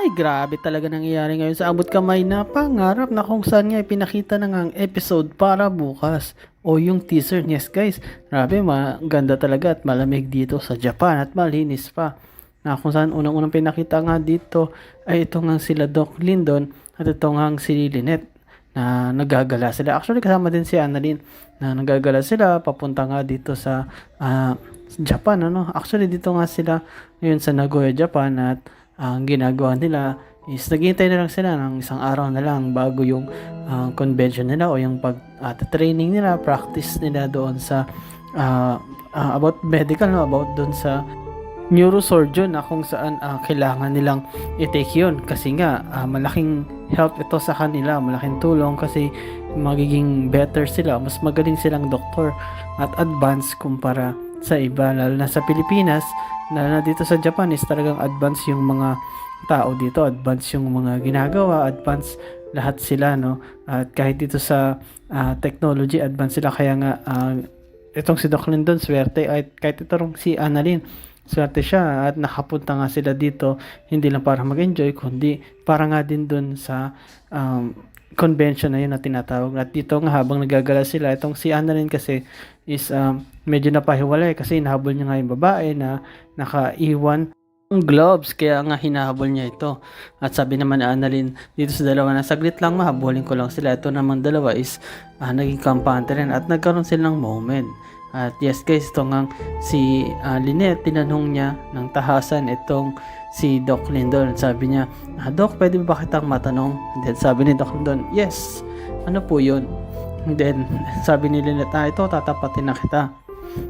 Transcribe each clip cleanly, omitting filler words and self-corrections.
Ay, grabe talaga nangyayari ngayon sa abot kamay na pangarap na kung saan nga ipinakita na nga ang episode para bukas o yung teaser. Yes guys, grabe maganda talaga at malamig dito sa Japan at malinis pa. Na kung saan unang-unang pinakita nga dito ay ito nga sila Doc Lindon at ito nga si Lynette na nagagala sila. Actually kasama din si Annalyn na nagagala sila papunta nga dito sa Japan. Actually dito nga sila ngayon sa Nagoya, Japan at ang ginagawa nila is naghihintay na lang sila ng isang araw na lang bago yung convention nila o yung training nila, practice nila doon sa about medical, about doon sa neurosurgeon na kung saan kailangan nilang i-take yun kasi nga malaking help ito sa kanila, malaking tulong kasi magiging better sila, mas magaling silang doktor at advanced kumpara sa iba, lalo na sa Pilipinas. Na dito sa Japan is talagang advance yung mga tao dito, advance yung mga ginagawa, advance lahat sila, no? At kahit dito sa technology, advance sila. Kaya nga itong si Doc Lindon swerte, at kahit itong si Annalyn swerte siya at nakapunta nga sila dito hindi lang para mag-enjoy kundi para nga din dun sa convention na yun na tinatawag. At dito nga habang nagagala sila, itong si Annalyn kasi is medyo napahiwalay kasi hinahabol niya nga yung babae na nakaiwan ng gloves, kaya nga hinahabol niya ito. At sabi naman ni Annalyn dito sa dalawa na saglit lang mahabulin ko lang sila. Ito naman dalawa is naging kampante rin at nagkaroon sila ng moment. At yes guys, ito nga si Lynette, tinanong niya ng tahasan itong si Doc Lindon. Sabi niya, Doc, pwede ba kitang matanong? And then sabi ni Doc Lindon, yes, ano po yun? And then sabi ni Lynette, ito tatapatin na kita.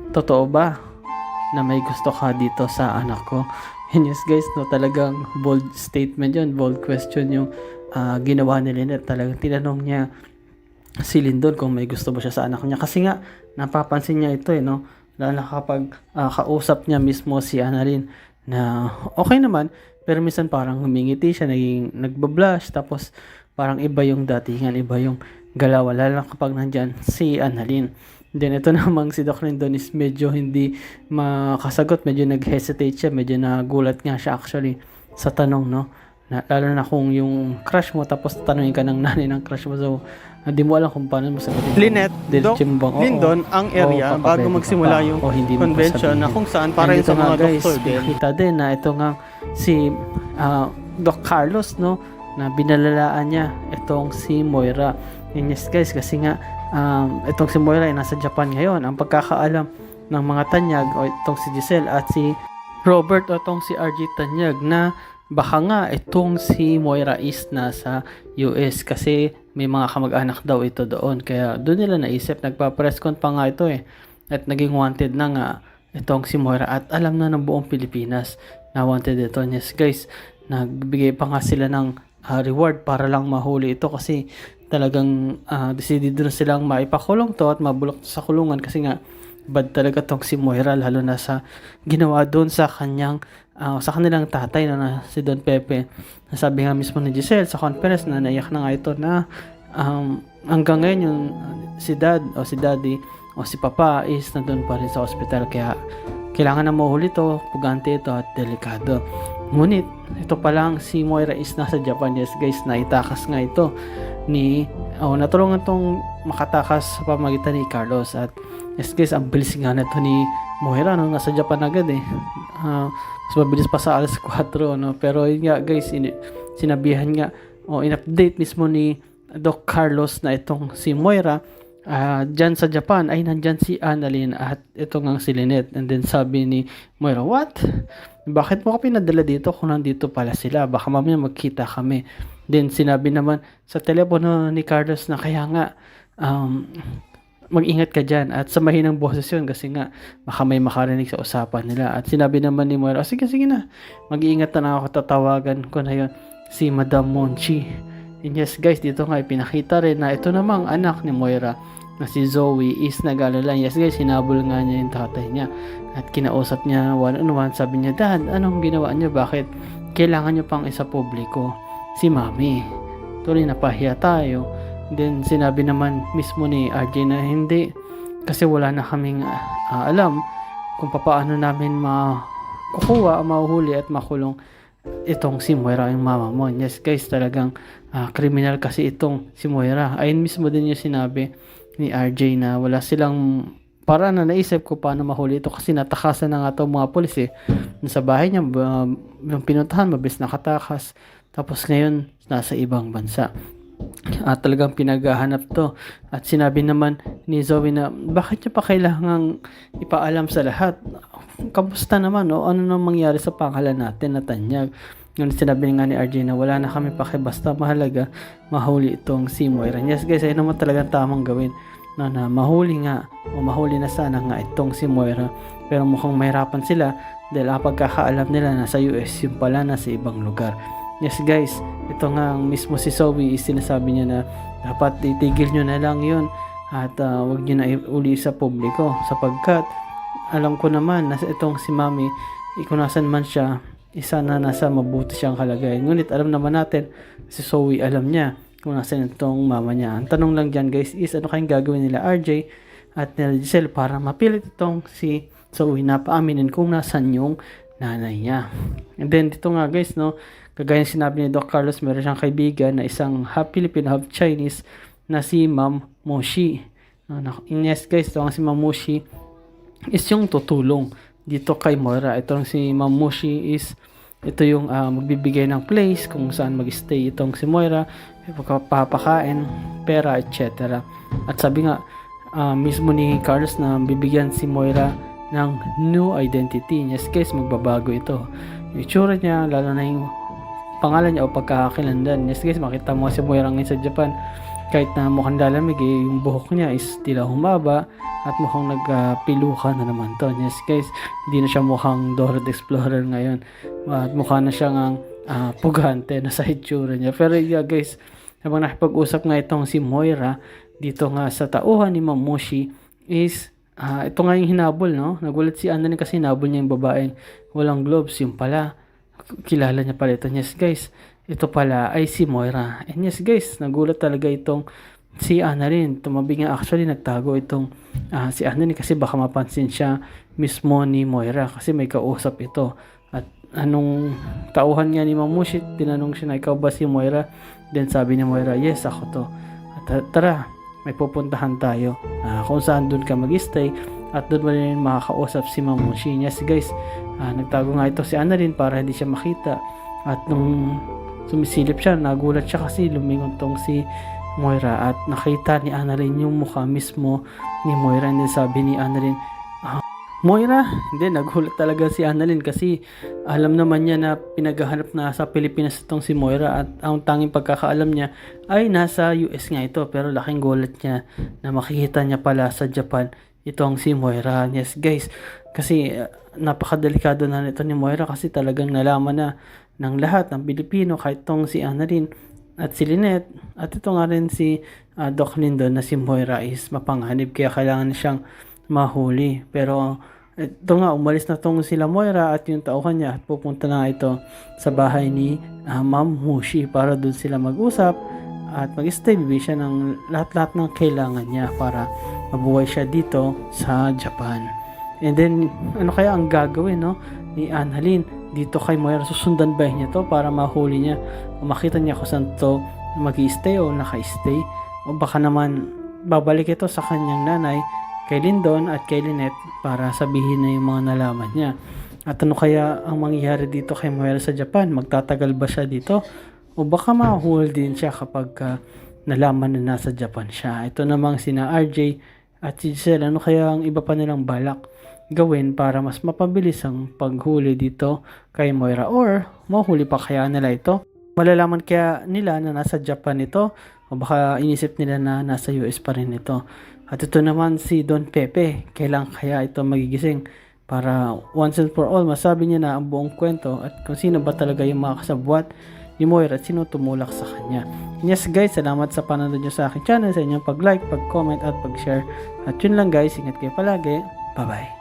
Totoo ba na may gusto ka dito sa anak ko? And yes guys, no, talagang bold statement yun, bold question yung ginawa ni Lynette. Talagang tinanong niya si Lindon kung may gusto ba siya sa anak niya kasi nga napapansin niya ito no, lalo na kapag kausap niya mismo si Annalyn na okay naman pero minsan parang humingiti siya, nagbablush, tapos parang iba yung datingan, iba yung galaw, lalo na kapag nandyan si Annalyn. Then ito namang si Doc Lindon is medyo hindi makasagot, medyo nag-hesitate siya, medyo nagulat nga siya actually sa tanong, no, lalo na kung yung crush mo tapos tanungin ka ng nanay ng crush mo, so hindi mo alam kung paano mo sagutin. Lynette, Doc Lindon, ang area bago magsimula yung convention na kung saan para yun sa mga doktor din. Kita din na ito nga si Doc Carlos, no, na binalalaan niya itong si Moira. Yes guys, kasi nga itong si Moira ay nasa Japan ngayon. Ang pagkakaalam ng mga tanyag o itong si Giselle at si Robert o itong si RJ Tanyag na baka nga itong si Moira is nasa US kasi may mga kamag-anak daw ito doon. Kaya doon nila naisip, nagpa-press con pa nga ito at naging wanted na nga itong si Moira at alam na ng buong Pilipinas na wanted ito. Yes guys, nagbigay pa nga sila ng reward para lang mahuli ito kasi talagang decidido na silang maipakulong to at mabulok sa kulungan kasi nga bad talaga tong si Moira, lalo na sa ginawa doon sa kanyang sa kanilang tatay na si Don Pepe. Nasabi nga mismo ni Giselle sa conference na naiyak na nga ito na hanggang ngayon yung si dad o si daddy o si papa is nandun pa rin sa hospital, kaya kailangan na mahuli to, pugante ito at delikado. Ngunit ito pa lang si Moira is nasa Japan. Yes guys, naitakas nga ito ni natulungan tong makatakas sa pamagitan ni Carlos. At yes guys, ang bilis nga na ito ni Moira, no? Nasa Japan agad mas mabilis pa sa alas 4, no? Pero yun nga guys, sinabihan nga in-update mismo ni Doc Carlos na itong si Moira dyan sa Japan ay nandyan si Annalyn at ito nga si Lynette. And then sabi ni Moira, what? Bakit mo ka pinadala dito kung nandito pala sila? Baka mamaya magkita kami. Then sinabi naman sa telepono ni Carlos na kaya nga mag-ingat ka dyan at samahin ang boses yun kasi nga baka may makarinig sa usapan nila. At sinabi naman ni Moira, sige na, mag-iingat na ako, tatawagan ko na yun si Madam Monchi. And yes guys, dito nga ipinakita rin na ito namang anak ni Moira na si Zoe is nag-alala. Yes guys, hinabol nga niya yung tatay niya at kinausap niya one-on-one. Sabi niya, Dad, anong ginawa niyo? Bakit kailangan niyo pang isa publiko si Mami? Tuloy napahiya tayo. Then sinabi naman mismo ni RJ na hindi kasi wala na kaming alam kung paano namin makukuha, mahuhuli at makulong itong si Moira yung mama mo. Yes guys, talagang criminal kasi itong si Moira. Ayun mismo din yung sinabi ni RJ na wala silang para na naisip ko paano mahuli ito kasi natakasan na nga ito mga polis eh. Sa bahay niya, yung pinuntahan, mabilis nakatakas. Tapos ngayon, nasa ibang bansa. At talagang pinaghahanap to. At sinabi naman ni Zoe na bakit niya pa kailangang ipaalam sa lahat? Kamusta naman o ano nang mangyari sa pangalan natin na Tanyag? Ngunit sinabi nga ni RJ na wala na kami pake basta mahalaga mahuli itong si Moira. Yes guys, ayun naman talagang tamang gawin na mahuli nga o mahuli na sana nga itong si Moira. Pero mukhang mahirapan sila dahil pagkakaalam nila na sa US yung pala na sa ibang lugar. Yes guys, ito nga ang mismo si Zoe sinasabi niya na dapat itigil nyo na lang yun at wag nyo na uli sa publiko sapagkat alam ko naman na itong si Mami ikunasan man siya isa na nasa mabuti siyang kalagayan. Ngunit alam naman natin si Zoe alam niya kung nasan itong mama niya. Ang tanong lang dyan guys is ano kayong gagawin nila RJ at nila Giselle para mapilit itong si Zoe na paaminin kung nasan yung nanay niya. And then dito nga guys no, kagaya sinabi ni Doc Carlos, meron siyang kaibigan na isang half Filipino, half Chinese na si Ma'am Moshi. Yes guys, ito ang si Ma'am Moshi is yung tutulong dito kay Moira. Ito lang si Ma'am Moshi is ito yung magbibigay ng place kung saan mag-stay itong si Moira, papakain, pera, etc. At sabi nga mismo ni Carlos na bibigyan si Moira ng new identity. Yes guys, magbabago ito. Yung itsura niya, lalo na yung pangalan niya o pagkakakilandan. Yes guys, makita mo si Moira ngayon sa Japan. Kahit na mukhang lalamig yung buhok niya is tila humaba at mukhang nagpiluka na naman to. Yes guys, hindi na siya mukhang Dora the Explorer ngayon. At mukha na siyang pugante na sa itsura niya. Pero yeah guys, habang nakipag-usap nga itong si Moira dito nga sa tauhan ni Ma'am Moshi is ito nga yung hinabol no. Nagulat si Annalyn kasi hinabol niya yung babaeng walang gloves. Yung pala kilala niya pala ito. Yes guys, ito pala ay si Moira. And yes guys, nagulat talaga itong si Annalyn. Tumabi nga actually, nagtago itong si Annalyn kasi baka mapansin siya mismo ni Moira kasi may kausap ito. At anong tauhan nga ni Mamushi, tinanong siya na ikaw ba si Moira? Then sabi ni Moira, yes ako to. At tara, may pupuntahan tayo kung saan doon ka mag-stay at doon mo rin makakausap si Mamushi. Yes guys, nagtago nga ito si Annalyn para hindi siya makita. At nung sumisilip siya, nagulat siya kasi lumingon tong si Moira at nakita ni Annalyn yung mukha mismo ni Moira. And then sabi ni Annalyn, Moira? Hindi, nagulat talaga si Annalyn kasi alam naman niya na pinaghahanap na sa Pilipinas itong si Moira at ang tanging pagkakaalam niya ay nasa US nga ito. Pero laking gulat niya na makikita niya pala sa Japan itong si Moira. Yes guys, kasi napakadelikado na nito ni Moira kasi talagang nalaman na ng lahat ng Pilipino kahit itong si Annalyn at si Lynette at ito nga rin si Doc Lindon na si Moira is mapanganib kaya kailangan siyang mahuli. Pero ito nga, umalis na tong sila Moira at yung tauhan niya at pupunta na ito sa bahay ni Ma'am Moshi para doon sila mag-usap at mag-stay. Bibigyan siya ng lahat-lahat ng kailangan niya para mabuhay siya dito sa Japan. And then, ano kaya ang gagawin no, ni Annalyn dito kay Moira? Susundan ba niya to para mahuli niya o makita niya kung saan to mag-i-stay o naka-stay? O baka naman babalik ito sa kanyang nanay, kay Lindon at kay Lynette para sabihin na yung mga nalaman niya. At ano kaya ang mangyayari dito kay Moira sa Japan? Magtatagal ba siya dito? O baka mahuli din siya kapag nalaman na nasa Japan siya? Ito namang sina RJ at si Giselle, ano kaya ang iba pa nilang balak gawin para mas mapabilis ang paghuli dito kay Moira? Or mahuli pa kaya nila ito? Malalaman kaya nila na nasa Japan ito? O baka inisip nila na nasa US pa rin ito? At ito naman si Don Pepe, kailan kaya ito magigising para once and for all masabi niya na ang buong kwento at kung sino ba talaga yung mga kasabwat ni Moira at sino tumulak sa kanya. Yes guys, salamat sa panonood nyo sa aking channel, sa inyong pag-like, pag-comment at pag-share. At yun lang guys, ingat kayo palagi. Bye bye.